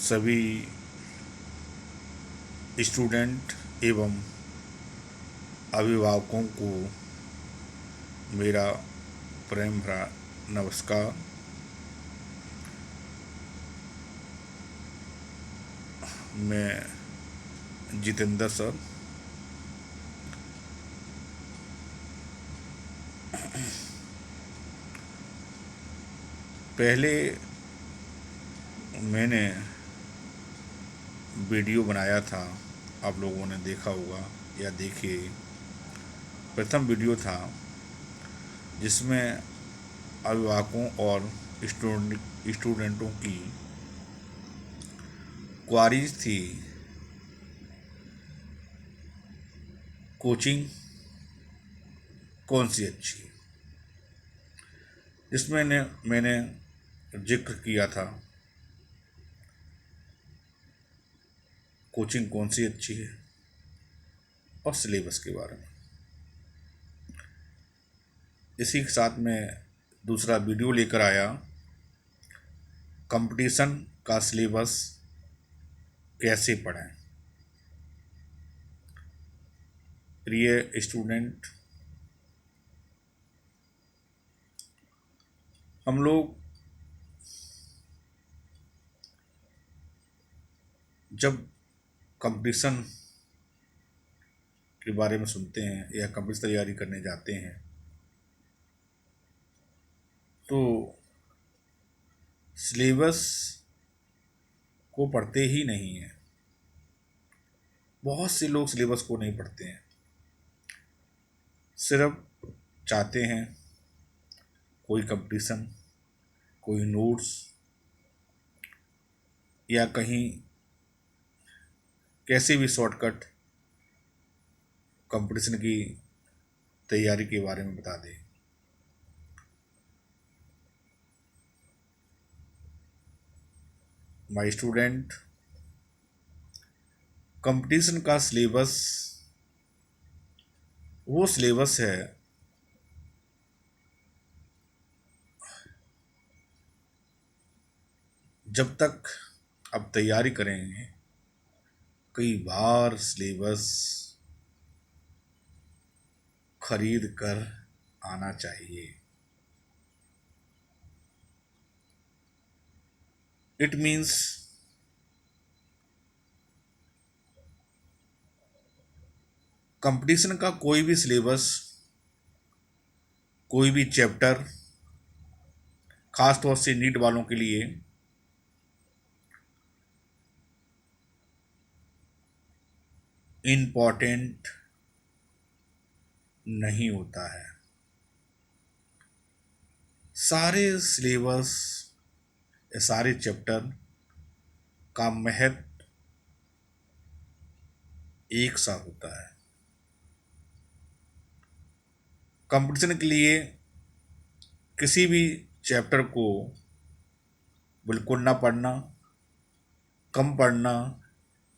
सभी स्टूडेंट एवं अभिभावकों को मेरा प्रेम भरा नमस्कार। मैं जितेंद्र सर पहले मैंने वीडियो बनाया था, आप लोगों ने देखा होगा या देखे। प्रथम वीडियो था जिसमें अभिभावकों और स्टूडेंटों की क्वारीज थी। कोचिंग कौन सी अच्छी, जिसमें मैंने जिक्र किया था कोचिंग कौन सी अच्छी है और सिलेबस के बारे में। इसी के साथ में दूसरा वीडियो लेकर आया, कंपटीशन का सिलेबस कैसे पढ़ें। प्रिय स्टूडेंट, हम लोग जब कंपटीशन के बारे में सुनते हैं या कंपटीशन तैयारी करने जाते हैं तो सिलेबस को पढ़ते ही नहीं हैं। बहुत से लोग सिलेबस को नहीं पढ़ते हैं, सिर्फ चाहते हैं कोई कंपटीशन, कोई नोट्स या कहीं कैसे भी शॉर्टकट कंपटीशन की तैयारी के बारे में बता दें। माय स्टूडेंट, कंपटीशन का सिलेबस वो सिलेबस है जब तक आप तैयारी करेंगे कई बार सिलेबस खरीद कर आना चाहिए। इट मीन्स कंपटीशन का कोई भी सिलेबस, कोई भी चैप्टर, खास तौर से नीट वालों के लिए इम्पोर्टेंट नहीं होता है। सारे सिलेबस या सारे चैप्टर का महत्व एक सा होता है। कंपटीशन के लिए किसी भी चैप्टर को बिल्कुल ना पढ़ना, कम पढ़ना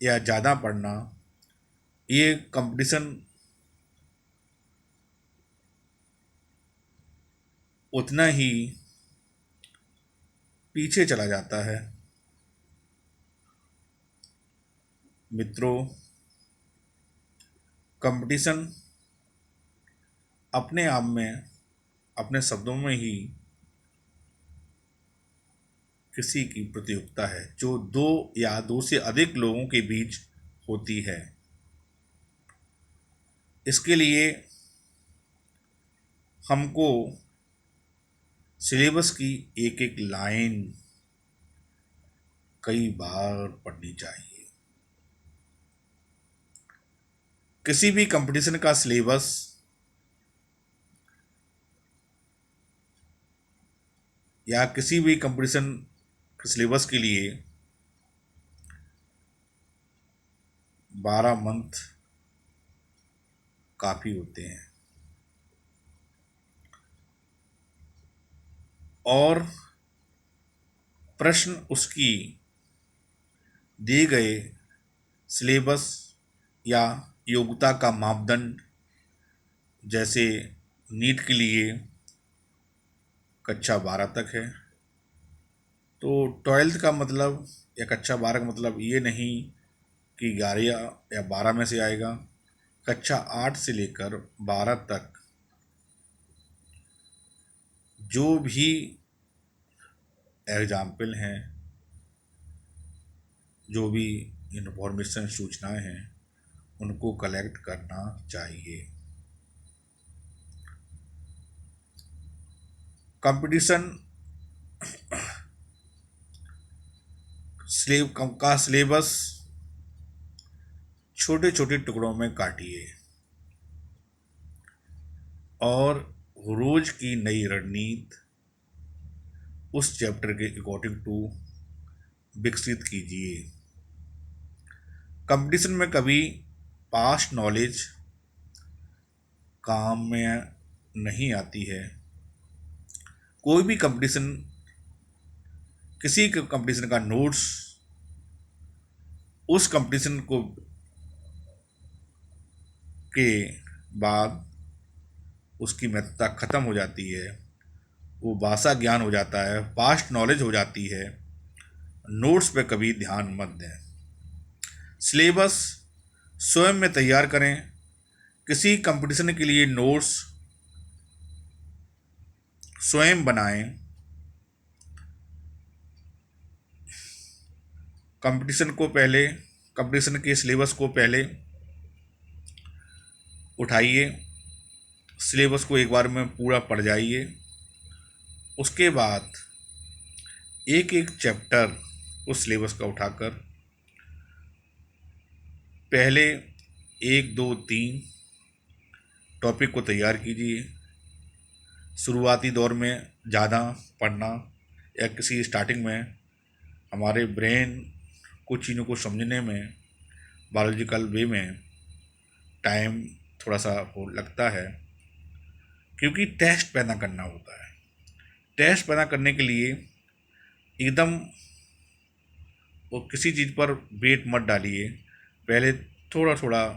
या ज़्यादा पढ़ना, ये कंपटीशन उतना ही पीछे चला जाता है। मित्रों, कंपटीशन अपने आप में, अपने शब्दों में ही किसी की प्रतियोगिता है जो दो या दो से अधिक लोगों के बीच होती है। इसके लिए हमको सिलेबस की एक एक लाइन कई बार पढ़नी चाहिए। किसी भी कंपटीशन का सिलेबस या किसी भी कंपटीशन सिलेबस के लिए 12 मंथ काफ़ी होते हैं और प्रश्न उसकी दिए गए सिलेबस या योग्यता का मापदंड, जैसे नीट के लिए कक्षा 12 तक है, तो 12th का मतलब या कक्षा 12 का मतलब ये नहीं कि 11 या 12 में से आएगा। कक्षा 8 से लेकर 12 तक जो भी एग्जाम्पल हैं, जो भी इंफॉर्मेशन सूचनाएं हैं, उनको कलेक्ट करना चाहिए। कंपटीशन का सिलेबस छोटे छोटे टुकड़ों में काटिए और रोज की नई रणनीति उस चैप्टर के अकॉर्डिंग टू विकसित कीजिए। कंपटीशन में कभी पास्ट नॉलेज काम में नहीं आती है। कोई भी कंपटीशन, किसी कंपटीशन का नोट्स उस कंपटीशन को के बाद उसकी महत्ता खत्म हो जाती है, वो भाषा ज्ञान हो जाता है, पास्ट नॉलेज हो जाती है। नोट्स पे कभी ध्यान मत दें। सिलेबस स्वयं में तैयार करें। किसी कंपटीशन के लिए नोट्स स्वयं बनाएं। कंपटीशन के सिलेबस को पहले उठाइए, सिलेबस को एक बार में पूरा पढ़ जाइए। उसके बाद एक एक चैप्टर उस सिलेबस का उठाकर पहले 1, 2, 3 टॉपिक को तैयार कीजिए। शुरुआती दौर में ज़्यादा पढ़ना या किसी स्टार्टिंग में हमारे ब्रेन कुछ चीज़ों को समझने में बायोलॉजिकल वे में टाइम थोड़ा सा हो लगता है, क्योंकि टेस्ट पैदा करना होता है। टेस्ट पैदा करने के लिए एकदम वो किसी चीज़ पर वेट मत डालिए। पहले थोड़ा थोड़ा,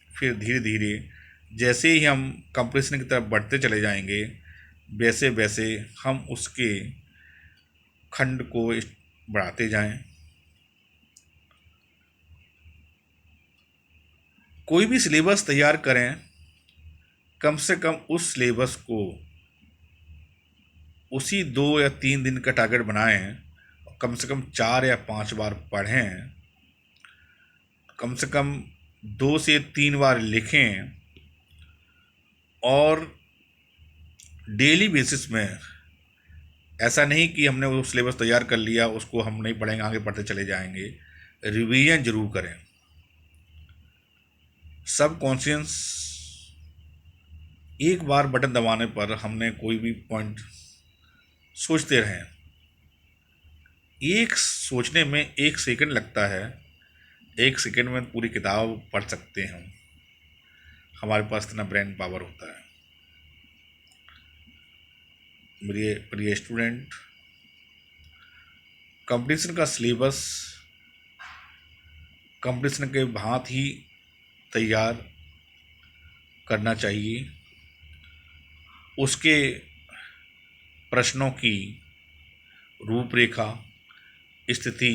फिर धीरे धीरे जैसे ही हम कंपटीशन की तरफ बढ़ते चले जाएंगे, वैसे वैसे हम उसके खंड को बढ़ाते जाएं। कोई भी सिलेबस तैयार करें, कम से कम उस सिलेबस को उसी 2 या 3 दिन का टारगेट बनाएं। कम से कम 4 या 5 बार पढ़ें। कम से कम 2 से 3 बार लिखें और डेली बेसिस में, ऐसा नहीं कि हमने वो सिलेबस तैयार कर लिया उसको हम नहीं पढ़ेंगे, आगे पढ़ते चले जाएंगे। रिवीजन जरूर करें। सब कॉन्शियस एक बार बटन दबाने पर हमने कोई भी पॉइंट सोचते रहें। एक सोचने में 1 सेकंड लगता है। 1 सेकंड में पूरी किताब पढ़ सकते हैं हम। हमारे पास इतना ब्रेन पावर होता है। मेरे प्रिय स्टूडेंट, कंपटीशन का सिलेबस कंपटीशन के भांति ही तैयार करना चाहिए। उसके प्रश्नों की रूपरेखा, स्थिति